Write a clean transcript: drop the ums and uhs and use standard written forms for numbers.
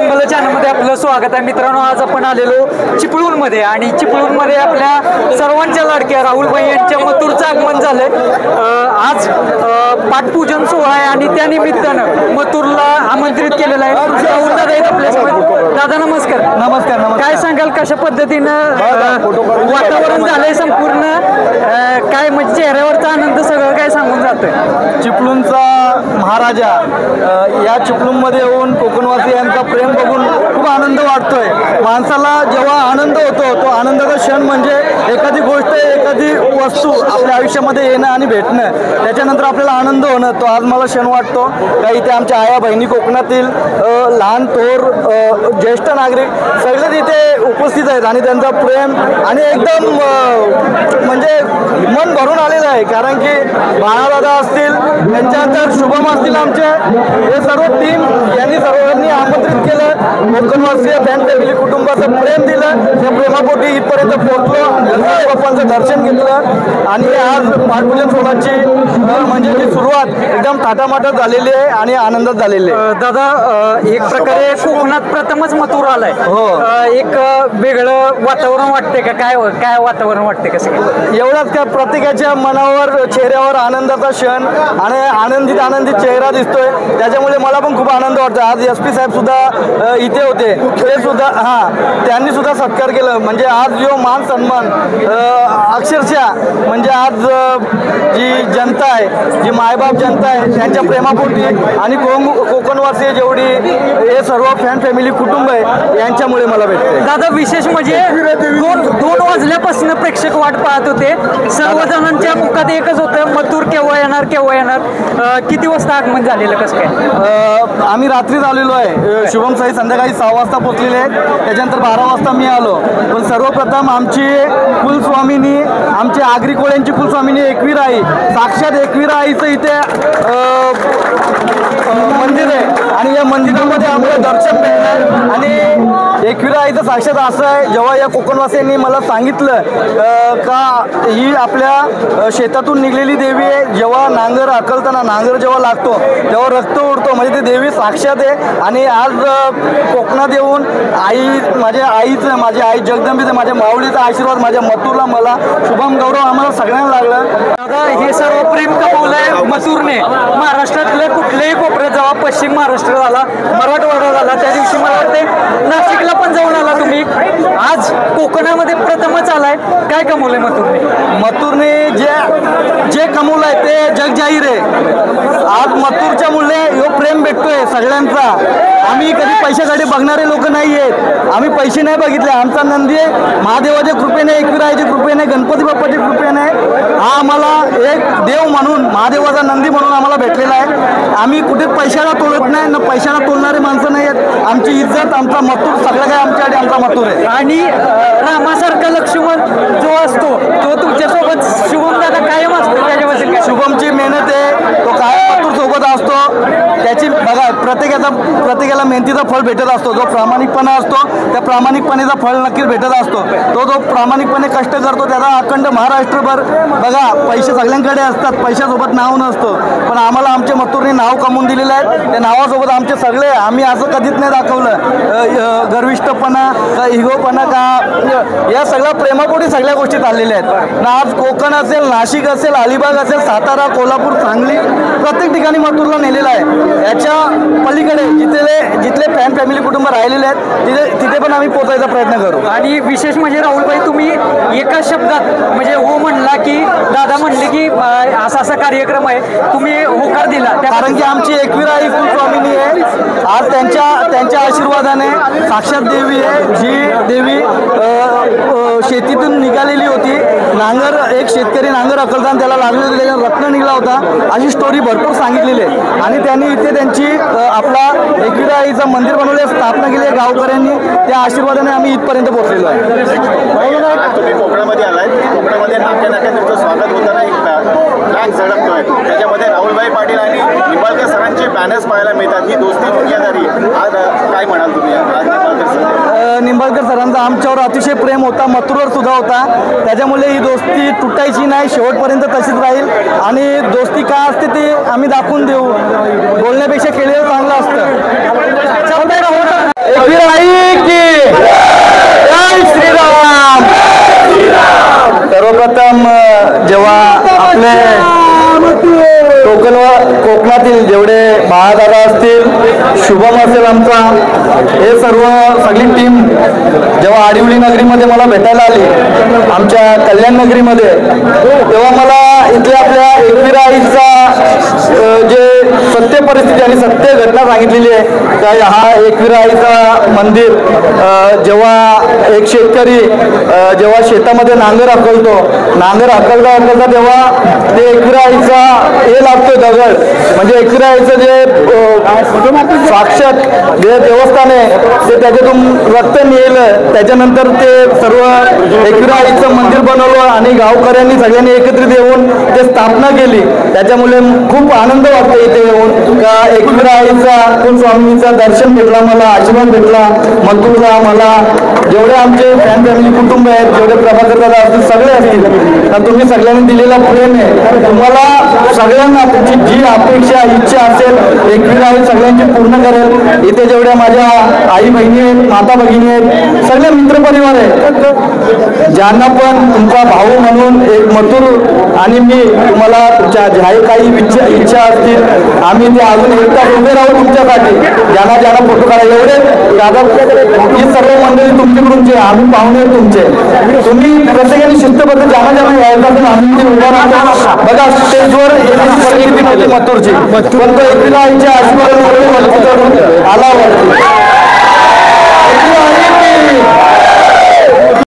मंगल चॅनलमध्ये आपलं स्वागत आहे मित्रांनो। आज आपण आलेलो चिपळूणमध्ये आणि चिपळूणमध्ये आपल्या सर्वांच्या लाडक्या राहुलभाई यांच्या मथुरचं आगमन झालंय। आज पाटपूजन सोहळा आहे आणि त्या निमित्तानं मथुरला आमंत्रित केलेलं आहे। राहुल दादा आहेत आपल्यासोबत। दादा नमस्कार। नमस्कार। काय सांगाल कशा पद्धतीनं वातावरण झालंय संपूर्ण, काय म्हणजे चेहऱ्यावरचा आनंद सगळं काय सांगून जातोय? चिपळूणचा महाराजा या चिपळूणमध्ये येऊन कोकणवासियांचा प्रेम बघून खूप आनंद वाटतोय। माणसाला जेव्हा आनंद होतो तो आनंदाचा क्षण म्हणजे एखादी गोष्ट एखादी वस्तू आपल्या आयुष्यामध्ये येणं आणि भेटणं, त्याच्यानंतर आपल्याला आनंद होणं, तो आज मला क्षण वाटतो। काही इथे आमच्या आया बहिणी कोकणातील लहान थोर ज्येष्ठ नागरिक सगळे तिथे उपस्थित आहेत आणि त्यांचा प्रेम आणि एकदम म्हणजे मन भरून आलेलं आहे। कारण की बाळादादा असतील, त्यांच्यानंतर शुभम असतील, आमचे हे सर्व टीम यांनी सर्वांनी आमंत्रित केलं। कोकणवासीय फॅन फॅमिली कुटुंबाचं प्रेम दिलं, त्या प्रेमापोटी इथपर्यंत पोहोचलो, गणपती बाप्पांचं दर्शन घेतलं आणि आज पाटपूजन सोहळ्याची म्हणजे जी सुरुवात एकदम थाटामाटात झालेली आहे आणि आनंदात झालेली आहे। दादा एक प्रकारे कोकणात प्रथमच मथुर आलाय। हो, एक वेगळं वातावरण वाटते का? काय वातावरण वाटते कसं? एवढाच काय, प्रत्येकाच्या मनावर चेहऱ्यावर आनंदाचा क्षण आणि आनंदित चेहरा दिसतोय, त्याच्यामुळे मला पण खूप आनंद वाटतो। आज SP साहेब सुद्धा इथे होते, ते सुद्धा त्यांनी सुद्धा सत्कार केलं। म्हणजे आज जो मान सन्मान अक्षरशः म्हणजे आज जी जनता आहे, जी मायबाप जनता आहे, त्यांच्या प्रेमापोटी आणि कोकणवासी जेवढी हे सर्व फॅन फॅमिली कुटुंब आहे यांच्यामुळे मला भेटते। दादा विशेष म्हणजे दोन वाजल्यापासून प्रेक्षक वाट पाहत होते, सर्वजणांच्या मुखात एकच होतं, मथुर केव्हा येणार केव्हा येणार। किती वाजता आगमन झालेलं कसं काय? आम्ही रात्रीच आलेलो आहे। शुभम साई संध्याकाळी 6 वाजता पोहोचलेले आहेत, त्याच्यानंतर 12 वाजता मी आलो। पण सर्वप्रथम आमची कुलस्वामिनी, आमची आगरी कोळ्यांची कुलस्वामिनी एकवीर आई, साक्षात एकवीर आईचं इथे मंदिर आहे आणि या मंदिरामध्ये आम्हाला दर्शन मिळणार। आणि एकवीरा आईचं साक्षात असं आहे, जेव्हा या कोकणवासियांनी मला सांगितलं का ही आपल्या शेतातून निघलेली देवी आहे, जेव्हा नांगर हकलताना नांगर जेव्हा लागतो तेव्हा रक्त उडतो, म्हणजे ती देवी साक्षात आहे। आणि आज कोकणात येऊन माझी आई जगदंबीचं, माझ्या माऊलीचा आशीर्वाद माझ्या मथुरला, मला शुभम गौरव आम्हाला सगळ्यांना लागलं। दादा हे सर्व प्रेम कमवलंय मथुरने। महाराष्ट्रातलं कुठल्याही कोपऱ्यात जेव्हा पश्चिम महाराष्ट्र झाला, मराठवाडा झाला, त्या दिवशी मला वाटते नाशिकला पण जाऊन आला तुम्ही, आज कोकणामध्ये प्रथमच आलाय। काय कमवलंय मथुरने? जे कमवलंय ते जग जाहीर आहे। आज मथुरच्या मुळे ह्यो प्रेम भेटतोय सगळ्यांचा। आम्ही कधी पैशासाठी बघणारे लोक नाही आहेत, आम्ही पैसे नाही बघितले। आमचा नंदी महादेवाच्या कृपेने, एकविराईच्या कृपेने, गणपती बाप्पाच्या कृपेने हा आम्हाला एक देव म्हणून, महादेवाचा नंदी म्हणून आम्हाला भेटलेला आहे। आम्ही कुठे पैशाला तोलत नाही, न पैशाला तोलणारे माणसं नाही आहेत। आमची इज्जत, आमचा मथुर सगळं काय आमच्यासाठी आमचा मथुर आहे। आणि रामासारखा लक्ष्मण जो असतो तो तुमच्यासोबत शुभम दादा कायम असतो, त्याच्याबद्दल काय? शुभमची मेहनत आहे, तो कायम मथुर सोबत असतो। त्याची बघा, प्रत्येकाला मेहनतीचा फळ भेटत असतो। जो प्रामाणिकपणा असतो त्या प्रामाणिकपणेचा फळ नक्कीच भेटत असतो। तो प्रामाणिकपणे कष्ट करतो, त्याचा अखंड महाराष्ट्रभर बघा पैसे सगळ्यांकडे असतात, पैशासोबत नाव नसतं, पण आम्हाला आमच्या मथुरने नाव कमवून दिलेलं आहे। त्या नावासोबत आमचे सगळे, आम्ही असं कधीच नाही दाखवलं गर्विष्ठपणा का हिगोपणा का, या सगळ्या प्रेमापोटी सगळ्या गोष्टी चाललेल्या आहेत ना। आज कोकण असेल, नाशिक असेल, अलिबाग असेल, सातारा, कोल्हापूर, सांगली, प्रत्येक ठिकाणी मथुरला नेलेलं आहे। याच्या पलीकडे जिथले फॅन फॅमिली कुटुंब राहिलेले आहेत तिथे पण आम्ही पोहोचायचा प्रयत्न करू। आणि विशेष म्हणजे राहुलभाई तुम्ही एका शब्दात म्हणजे हो म्हणला की दादा म्हणले की असा कार्यक्रम आहे, तुम्ही होकार दिला, कारण की आमची एकवीरा आई कुलस्वामिनी आहे। आज त्यांच्या आशीर्वादाने साक्षात देवी आहे, जी देवी शेतीतून निघालेली होती। एक शेतकरी नांगर हकलताना त्याला लागले होते, त्याच्यात रत्न निघाला होता, अशी स्टोरी भरपूर सांगितलेली आहे। आणि त्यांनी इथे त्यांची आपला एकवीरा आईचं मंदिर बनवले, स्थापना केली आहे गावकऱ्यांनी, त्या आशीर्वादाने आम्ही इथपर्यंत पोहोचलेलो आहे। तुम्ही कोकणामध्ये आलाय, कोकणामध्ये नाक्या तुमचं स्वागत होताना एक ट्रॅक झळकतोय, त्याच्यामध्ये राहुलभाई पाटील आणि निंबाळकर सरांचे बॅनर्स पाहायला मिळतात। ही दोस्ती दुनियादारी आज काय म्हणाल तुम्ही? निंबाळकर सरांचा आमच्यावर अतिशय प्रेम होता, मथुरवर सुद्धा होता, त्याच्यामुळे ही दोस्ती तुटायची नाही, शेवटपर्यंत तशीच राहील। आणि दोस्ती काय असते ते आम्ही दाखवून देऊ, बोलण्यापेक्षा केलेलं चांगलं असतं। दादा असतील, शुभम असेल आमचा, हे सर्व सगळी टीम जेव्हा आडिवली नगरीमध्ये मला भेटायला आली आमच्या कल्याण नगरीमध्ये, तेव्हा मला इथल्या आपल्या एकविरा आईचा जे सत्य परिस्थिती आणि सत्य घटना सांगितलेली आहे का हा एकविरा आईचा मंदिर जेव्हा एक शेतकरी जेव्हा शेतामध्ये नांगर हकलता तेव्हा ते एकविरा आईचा हे लागतोय दगड, म्हणजे एकविरा आईचं जे साक्षात जे देवस्थान आहे ते त्याच्यातून रक्त निघालं, त्याच्यानंतर ते सर्व एकविरा आईचं मंदिर बनवलं आणि गावकऱ्यांनी सगळ्यांनी एकत्रित येऊन ते स्थापना केली. त्याच्यामुळे खूप आनंद वाटतो इथे येऊन का एकविरा आईचा स्वामींचा दर्शन भेटला, मला आशीर्वाद भेटला, मथुरला मला जेवढे आमचे फॅन फॅमिली कुटुंब आहेत, जेवढे प्रभाकर दादा असतील सगळे असतील, तर तुम्ही सगळ्यांनी दिलेला प्रेम आहे. तुम्हाला सगळ्यांना तुमची जी अपेक्षा इच्छा असेल एकविरा आई सगळ्यांची पूर्ण करेल. इथे जेवढ्या माझ्या आई बहिणी आहेत, माता भगिनी आहेत, सगळे मित्रपरिवार आहेत, ज्यांना पण तुमचा भाऊ म्हणून एक मथुर आणि मी तुम्हाला तुमच्या ज्या काही इच्छा असतील आम्ही ते अजून एक तास उभे राहू तुमच्यासाठी, ज्यांना फोटो काढा एवढे दादा ही सर्व मंडळी तुमच्याकडूनचे, आम्ही पाहुणे तुमचे, तुम्ही प्रत्येकाने शिस्तबद्ध ज्यांना यायचं आम्ही ते उभा राहतो. बघा स्टेजवर परिस्थिती नव्हती मथुरची, पण तो एकविरा आईच्या आशीर्वादामुळे आला.